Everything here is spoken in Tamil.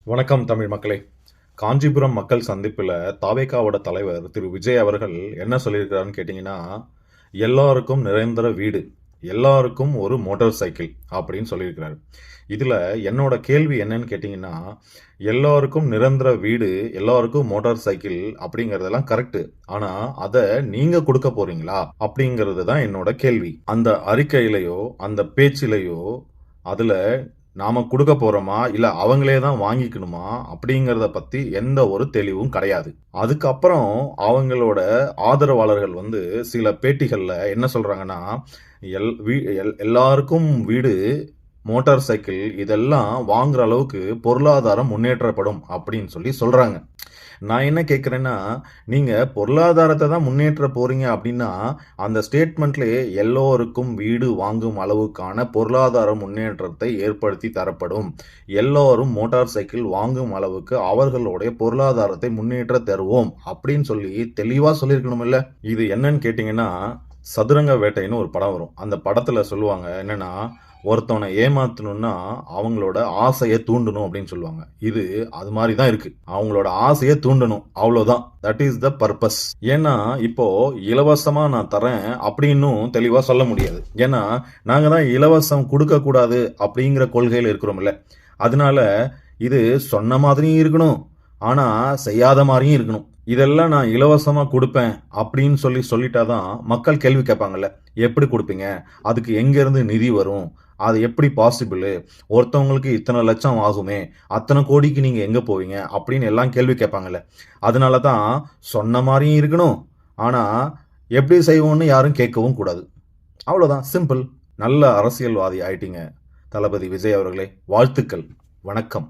வணக்கம் தமிழ் மக்களே. காஞ்சிபுரம் மக்கள் சந்திப்பில் தாவேகாவோட தலைவர் திரு விஜய் அவர்கள் என்ன சொல்லியிருக்கிறாருன்னு கேட்டிங்கன்னா, எல்லாருக்கும் நிரந்தர வீடு, எல்லாருக்கும் ஒரு மோட்டார் சைக்கிள் அப்படின்னு சொல்லியிருக்கிறாரு. இதில் என்னோட கேள்வி என்னன்னு கேட்டிங்கன்னா, எல்லாருக்கும் நிரந்தர வீடு, எல்லாருக்கும் மோட்டார் சைக்கிள் அப்படிங்கிறதெல்லாம் கரெக்டு. ஆனால் அதை நீங்கள் கொடுக்க போறீங்களா அப்படிங்கிறது தான் என்னோட கேள்வி. அந்த அறிக்கையிலையோ அந்த பேச்சிலையோ அதில் நாம கொடுக்க போறோமா இல்ல அவங்களே தான் வாங்கிக்கணுமா அப்படிங்கறத பத்தி எந்த ஒரு தெளிவும் கிடையாது. அதுக்கப்புறம் அவங்களோட ஆதரவாளர்கள் சில பேட்டிகள்ல என்ன சொல்றாங்கன்னா, எல்லாருக்கும் வீடு, மோட்டார் சைக்கிள் இதெல்லாம் வாங்குற அளவுக்கு பொருளாதாரம் முன்னேற்றப்படும் அப்படின்னு சொல்றாங்க. நான் என்ன கேட்குறேன்னா, நீங்க பொருளாதாரத்தை தான் முன்னேற்ற போறீங்க அப்படின்னா, அந்த ஸ்டேட்மெண்ட்லயே எல்லோருக்கும் வீடு வாங்கும் அளவுக்கான பொருளாதார முன்னேற்றத்தை ஏற்படுத்தி தரப்படும். எல்லோரும் மோட்டார் சைக்கிள் வாங்கும் அளவுக்கு அவர்களுடைய பொருளாதாரத்தை முன்னேற்ற தருவோம் அப்படின்னு தெளிவா சொல்லியிருக்கணும்ல. இது என்னன்னு கேட்டீங்கன்னா, சதுரங்க வேட்டைன்னு ஒரு படம் வரும். அந்த படத்துல சொல்லுவாங்க என்னன்னா, ஒருத்தவனை ஏமாத்தணும்னா அவங்களோட ஆசையை தூண்டணும் அப்படின்னு சொல்லுவாங்க. இது அது மாதிரி தான் இருக்கு. அவங்களோட ஆசையை தூண்டணும், அவ்வளவுதான். That is the purpose. ஏன்னா இப்போ இலவசமா நான் தரேன் அப்படின்னும் தெளிவா சொல்ல முடியாது. ஏன்னா நாங்க தான் இலவசம் கொடுக்க கூடாது அப்படிங்கிற கொள்கையில இருக்கிறோம்ல. அதனால இது சொன்ன மாதிரியும் இருக்கணும், ஆனா செய்யாத மாதிரியும் இருக்கணும். இதெல்லாம் நான் இலவசமா கொடுப்பேன் அப்படின்னு சொல்லிட்டாதான் மக்கள் கேள்வி கேட்பாங்கல்ல. எப்படி கொடுப்பீங்க, அதுக்கு எங்க இருந்து நிதி வரும், அது எப்படி பாசிபிள், ஒருத்தவங்களுக்கு இத்தனை லட்சம் ஆகுமே, அத்தனை கோடிக்கு நீங்க எங்க போவீங்க அப்படின்னு எல்லாம் கேள்வி கேட்பாங்கல்ல. அதனால தான் சொன்ன மாதிரியும் இருக்கணும், ஆனா எப்படி செய்வோம்னு யாரும் கேட்கவும் கூடாது. அவ்வளவுதான், சிம்பிள். நல்ல அரசியல்வாதி ஆயிட்டீங்க தளபதி விஜய் அவர்களே. வாழ்த்துக்கள். வணக்கம்.